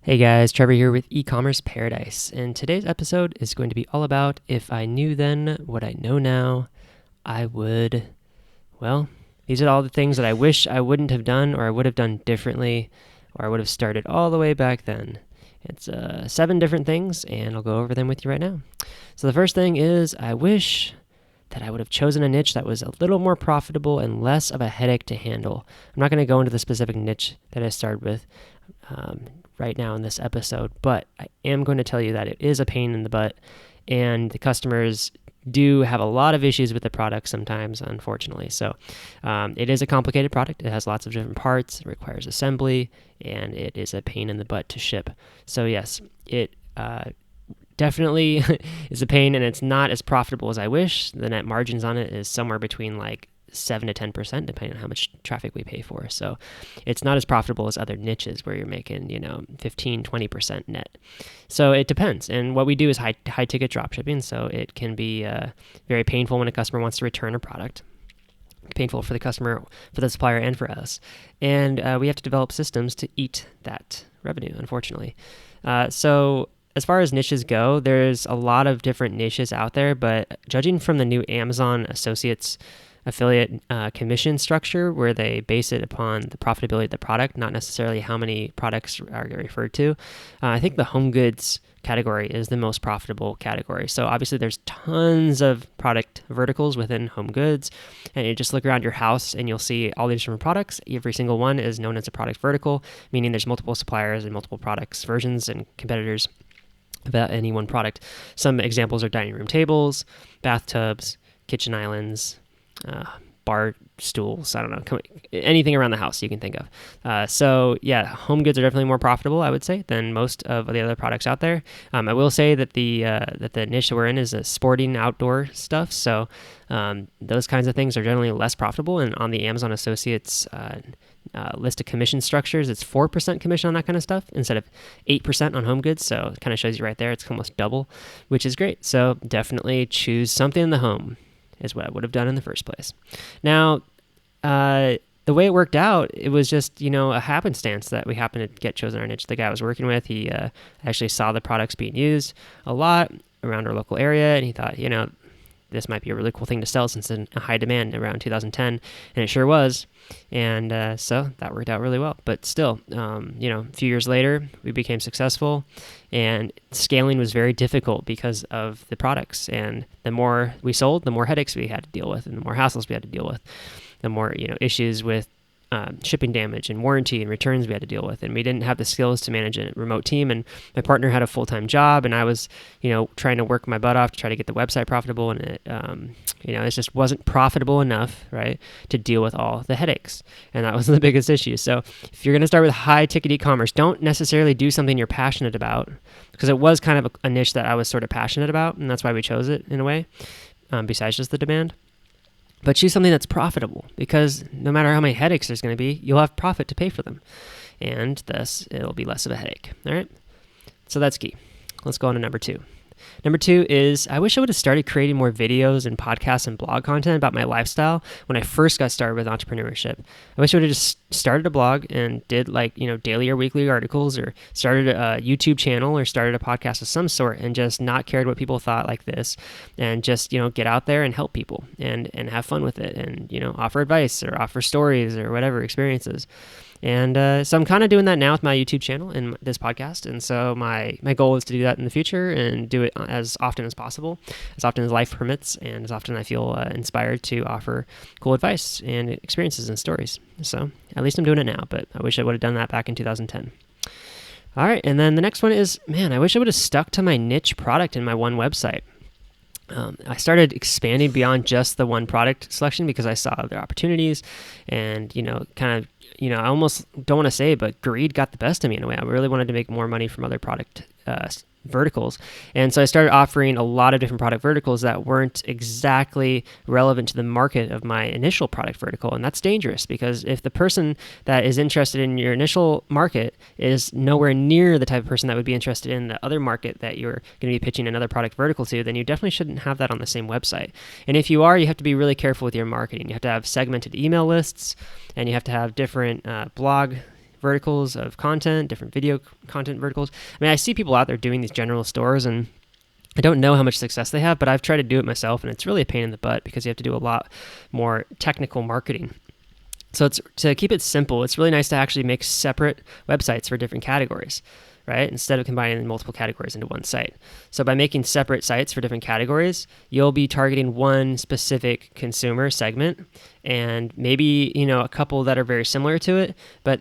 Hey guys, Trevor here with E-commerce Paradise, and today's episode is going to be all about if I knew then what I know now, I would, well, these are all the things that I wish I wouldn't have done or I would have done differently or I would have started all the way back then. It's 7 different things, and I'll go over them with you right now. So the first thing is I wish that I would have chosen a niche that was a little more profitable and less of a headache to handle. I'm not going to go into the specific niche that I started with right now in this episode, but I am going to tell you that it is a pain in the butt, and the customers do have a lot of issues with the product sometimes, unfortunately. So it is a complicated product. It has lots of different parts. It requires assembly, and it is a pain in the butt to ship. So yes, it definitely is a pain, and it's not as profitable as I wish. The net margins on it is somewhere between like 7 to 10%, depending on how much traffic we pay for. So it's not as profitable as other niches where you're making, 15, 20% net. So it depends. And what we do is high ticket drop shipping. So it can be very painful when a customer wants to return a product. Painful for the customer, for the supplier, and for us. And we have to develop systems to eat that revenue, unfortunately. So as far as niches go, there's a lot of different niches out there, but judging from the new Amazon Associates affiliate commission structure, where they base it upon the profitability of the product, not necessarily how many products are referred to, I think the home goods category is the most profitable category. So obviously there's tons of product verticals within home goods, and you just look around your house and you'll see all these different products. Every single one is known as a product vertical, meaning there's multiple suppliers and multiple products, versions, and competitors about any one product. Some examples are dining room tables, bathtubs, kitchen islands, bar stools, I don't know, anything around the house you can think of. So yeah, home goods are definitely more profitable, I would say, than most of the other products out there. I will say that the niche that we're in is a sporting outdoor stuff. So those kinds of things are generally less profitable. And on the Amazon Associates list of commission structures, it's 4% commission on that kind of stuff instead of 8% on home goods. So it kind of shows you right there, it's almost double, which is great. So definitely choose something in the home is what I would have done in the first place. Now, the way it worked out, it was just, a happenstance that we happened to get chosen our niche. The guy I was working with, he actually saw the products being used a lot around our local area, and he thought, this might be a really cool thing to sell since it's in a high demand around 2010, and it sure was. And so that worked out really well. But still, a few years later, we became successful, and scaling was very difficult because of the products. And the more we sold, the more headaches we had to deal with, and the more hassles we had to deal with, the more issues with shipping damage and warranty and returns we had to deal with. And we didn't have the skills to manage a remote team. And my partner had a full-time job, and I was, trying to work my butt off to try to get the website profitable. And it, it just wasn't profitable enough, right, to deal with all the headaches. And that was the biggest issue. So if you're going to start with high ticket e-commerce, don't necessarily do something you're passionate about, because it was kind of a niche that I was sort of passionate about. And that's why we chose it in a way, besides just the demand. But choose something that's profitable, because no matter how many headaches there's going to be, you'll have profit to pay for them. And thus, it'll be less of a headache. All right? So that's key. Let's go on to number 2. Number 2 is I wish I would have started creating more videos and podcasts and blog content about my lifestyle when I first got started with entrepreneurship. I wish I would have just started a blog and did daily or weekly articles, or started a YouTube channel, or started a podcast of some sort, and just not cared what people thought like this, and just, get out there and help people and have fun with it, and, offer advice or offer stories or whatever experiences. And so I'm kind of doing that now with my YouTube channel and this podcast. And so my goal is to do that in the future and do it as often as possible, as often as life permits, and as often I feel inspired to offer cool advice and experiences and stories. So at least I'm doing it now, but I wish I would have done that back in 2010. All right, and then the next one is, I wish I would have stuck to my niche product in my one website. I started expanding beyond just the one product selection because I saw other opportunities, and, I almost don't want to say, but greed got the best of me in a way. I really wanted to make more money from other product verticals. And so I started offering a lot of different product verticals that weren't exactly relevant to the market of my initial product vertical. And that's dangerous, because if the person that is interested in your initial market is nowhere near the type of person that would be interested in the other market that you're going to be pitching another product vertical to, then you definitely shouldn't have that on the same website. And if you are, you have to be really careful with your marketing. You have to have segmented email lists, and you have to have different blog verticals of content, different video content verticals. I mean, I see people out there doing these general stores, and I don't know how much success they have, but I've tried to do it myself, and it's really a pain in the butt because you have to do a lot more technical marketing. So to keep it simple, it's really nice to actually make separate websites for different categories, right? Instead of combining multiple categories into one site. So by making separate sites for different categories, you'll be targeting one specific consumer segment, and maybe, a couple that are very similar to it, but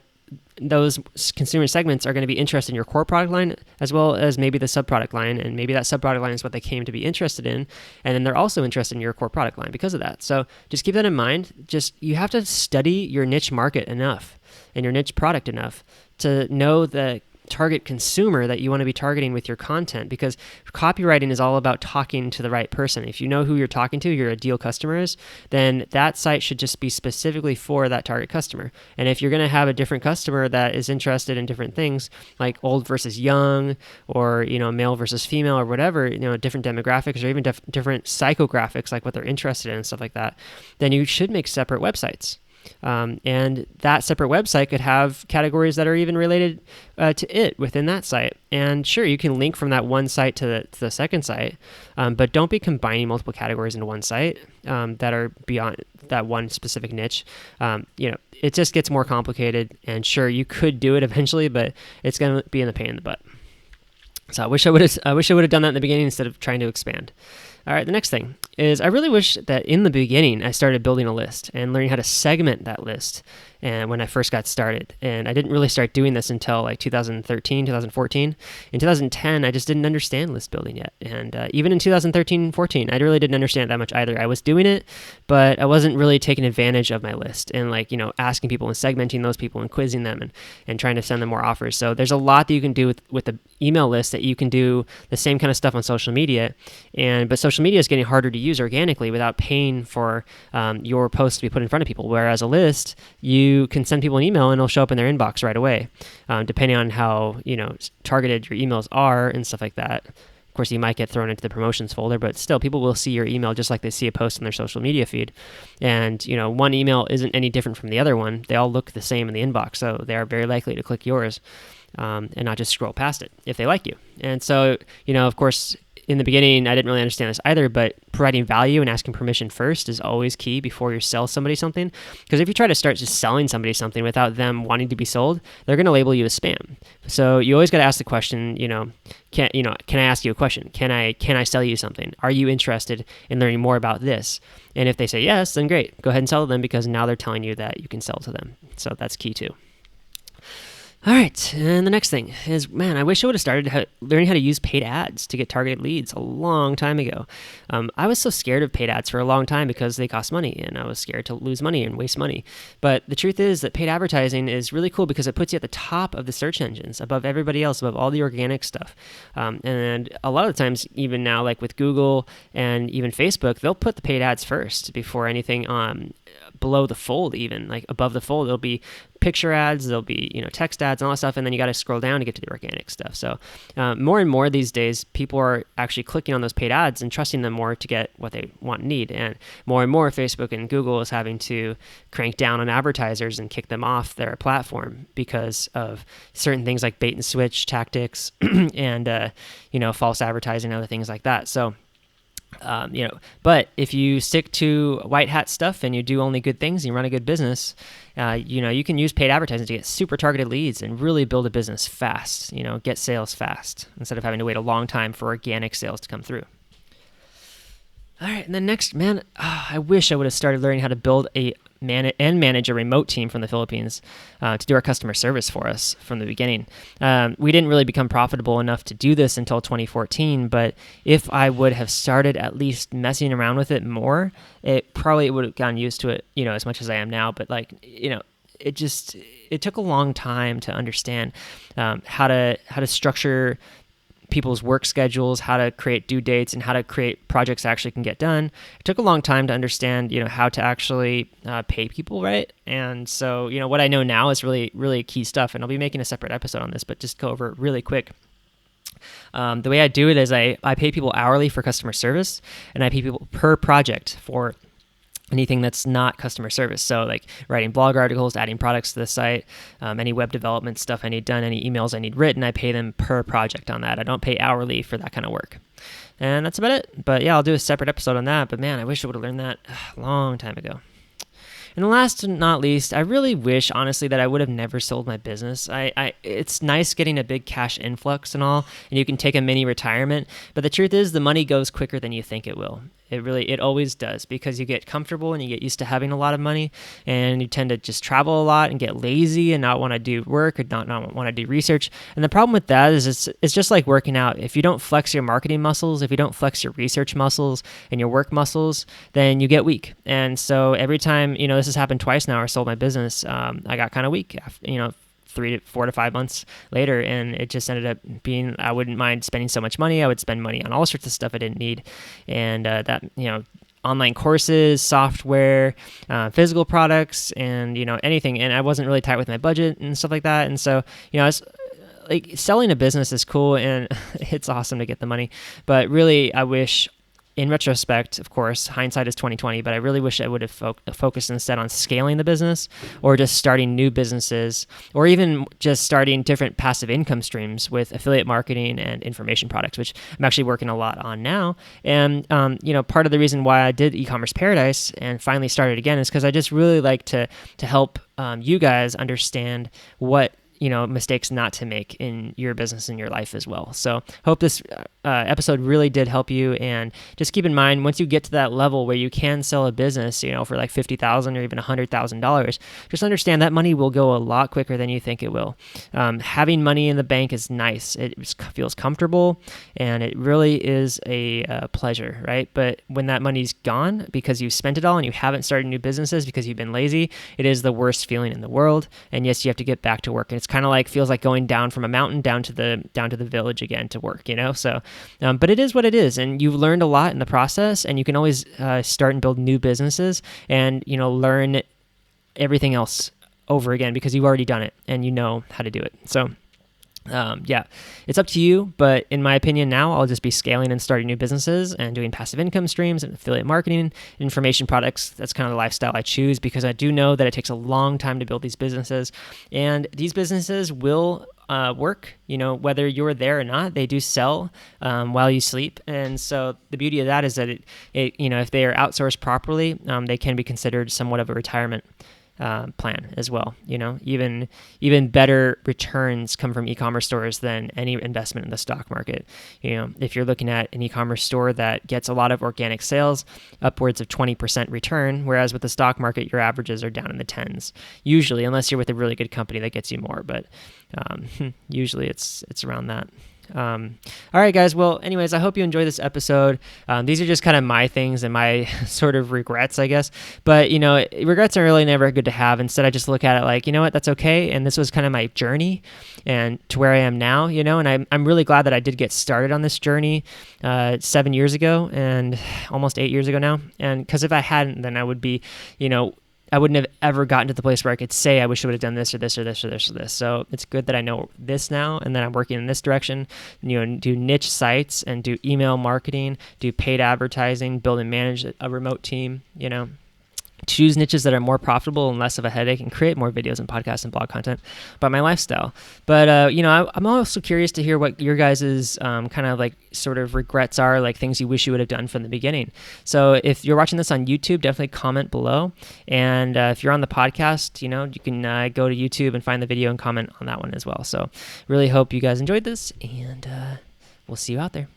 those consumer segments are going to be interested in your core product line as well as maybe the subproduct line, and maybe that subproduct line is what they came to be interested in, and then they're also interested in your core product line because of that. So just keep that in mind. You have to study your niche market enough and your niche product enough to know the target consumer that you want to be targeting with your content, because copywriting is all about talking to the right person. If you know who you're talking to, your ideal customers, then that site should just be specifically for that target customer. And if you're going to have a different customer that is interested in different things, like old versus young, or male versus female, or whatever, different demographics, or even different psychographics, like what they're interested in and stuff like that, then you should make separate websites. And that separate website could have categories that are even related to it within that site. And sure, you can link from that one site to the second site, but don't be combining multiple categories into one site that are beyond that one specific niche. It just gets more complicated. And sure, you could do it eventually, but it's going to be in the pain in the butt. So I wish I would have done that in the beginning instead of trying to expand. All right, the next thing is I really wish that in the beginning I started building a list and learning how to segment that list, and when I first got started. And I didn't really start doing this until like 2013, 2014. In 2010, I just didn't understand list building yet. And even in 2013, 14, I really didn't understand it that much either. I was doing it, but I wasn't really taking advantage of my list and asking people and segmenting those people and quizzing them and trying to send them more offers. So there's a lot that you can do with the email list that you can do the same kind of stuff on social media. But social media is getting harder to use organically without paying for your post to be put in front of people. Whereas a list, you can send people an email and it'll show up in their inbox right away, depending on how targeted your emails are and stuff like that. Of course, you might get thrown into the promotions folder, but still, people will see your email just like they see a post on their social media feed. And one email isn't any different from the other one. They all look the same in the inbox, so they are very likely to click yours and not just scroll past it if they like you. And so, of course, in the beginning, I didn't really understand this either, but providing value and asking permission first is always key before you sell somebody something. Because if you try to start just selling somebody something without them wanting to be sold, they're going to label you as spam. So you always got to ask the question, can I ask you a question? Can I sell you something? Are you interested in learning more about this? And if they say yes, then great. Go ahead and sell to them, because now they're telling you that you can sell to them. So that's key too. All right, and the next thing is, man, I wish I would have started learning how to use paid ads to get targeted leads a long time ago. I was so scared of paid ads for a long time because they cost money, and I was scared to lose money and waste money. But the truth is that paid advertising is really cool because it puts you at the top of the search engines, above everybody else, above all the organic stuff. And a lot of the times, even now, like with Google and even Facebook, they'll put the paid ads first before anything below the fold, even like above the fold. There'll be picture ads, there'll be text ads and all that stuff, and then you got to scroll down to get to the organic stuff. So more and more these days, people are actually clicking on those paid ads and trusting them more to get what they want and need. And more Facebook and Google is having to crank down on advertisers and kick them off their platform because of certain things like bait and switch tactics and false advertising and other things like that. So but if you stick to white hat stuff and you do only good things and you run a good business, you can use paid advertising to get super targeted leads and really build a business fast, get sales fast instead of having to wait a long time for organic sales to come through. All right. And then next, man, I wish I would have started learning how to build manage a remote team from the Philippines to do our customer service for us from the beginning. We didn't really become profitable enough to do this until 2014, but if I would have started at least messing around with it more, it probably would have gotten used to it, as much as I am now. But it took a long time to understand how to structure people's work schedules, how to create due dates, and how to create projects that actually can get done. It took a long time to understand, how to actually pay people, right? And so, what I know now is really, really key stuff. And I'll be making a separate episode on this, but just go over it really quick. The way I do it is I pay people hourly for customer service, and I pay people per project for anything that's not customer service. So like writing blog articles, adding products to the site, any web development stuff I need done, any emails I need written, I pay them per project on that. I don't pay hourly for that kind of work. And that's about it. But yeah, I'll do a separate episode on that. But man, I wish I would have learned that a long time ago. And last but not least, I really wish, honestly, that I would have never sold my business. It's nice getting a big cash influx and all, and you can take a mini retirement. But the truth is, the money goes quicker than you think it will. It always does, because you get comfortable and you get used to having a lot of money, and you tend to just travel a lot and get lazy and not want to do work or not want to do research. And the problem with that is it's just like working out. If you don't flex your marketing muscles, if you don't flex your research muscles and your work muscles, then you get weak. And so every time, this has happened twice now, I sold my business, I got kind of weak after, 4 to 5 months later, and it just ended up being, I wouldn't mind spending so much money. I would spend money on all sorts of stuff I didn't need, and online courses, software, physical products, and anything. And I wasn't really tight with my budget and stuff like that. And so it's like selling a business is cool and it's awesome to get the money, but really I wish, in retrospect, of course, hindsight is 2020, but I really wish I would have focused instead on scaling the business, or just starting new businesses, or even just starting different passive income streams with affiliate marketing and information products, which I'm actually working a lot on now. And, part of the reason why I did Ecommerce Paradise and finally started again is because I just really like to help you guys understand what mistakes not to make in your business and your life as well. So hope this episode really did help you. And just keep in mind, once you get to that level where you can sell a business, for like $50,000 or even $100,000, just understand that money will go a lot quicker than you think it will. Having money in the bank is nice. It feels comfortable, and it really is a pleasure, right? But when that money's gone because you spent it all and you haven't started new businesses because you've been lazy, it is the worst feeling in the world. And yes, you have to get back to work, and it's kind of feels like going down from a mountain down to the village again to work, so but it is what it is, and you've learned a lot in the process, and you can always start and build new businesses and learn everything else over again because you've already done it and you know how to do it. So it's up to you, but in my opinion now, I'll just be scaling and starting new businesses and doing passive income streams and affiliate marketing, information products. That's kind of the lifestyle I choose, because I do know that it takes a long time to build these businesses, and these businesses will work, whether you're there or not. They do sell while you sleep. And so the beauty of that is that it if they are outsourced properly, they can be considered somewhat of a retirement plan as well. Even better returns come from e-commerce stores than any investment in the stock market. If you're looking at an e-commerce store that gets a lot of organic sales, upwards of 20% return, whereas with the stock market, your averages are down in the tens, usually, unless you're with a really good company that gets you more. But usually it's around that. All right, guys. Well, anyways, I hope you enjoyed this episode. These are just kind of my things and my sort of regrets, I guess. But, regrets are really never good to have. Instead, I just look at it like, that's okay. And this was kind of my journey and to where I am now, and I'm really glad that I did get started on this journey 7 years ago and almost 8 years ago now. And because if I hadn't, then I would be, I wouldn't have ever gotten to the place where I could say, I wish I would have done this or this or this or this or this. So it's good that I know this now, and then I'm working in this direction, do niche sites and do email marketing, do paid advertising, build and manage a remote team, choose niches that are more profitable and less of a headache, and create more videos and podcasts and blog content about my lifestyle. But, I'm also curious to hear what your guys' kind of like sort of regrets are, like things you wish you would have done from the beginning. So if you're watching this on YouTube, definitely comment below. And if you're on the podcast, you can go to YouTube and find the video and comment on that one as well. So really hope you guys enjoyed this, and we'll see you out there.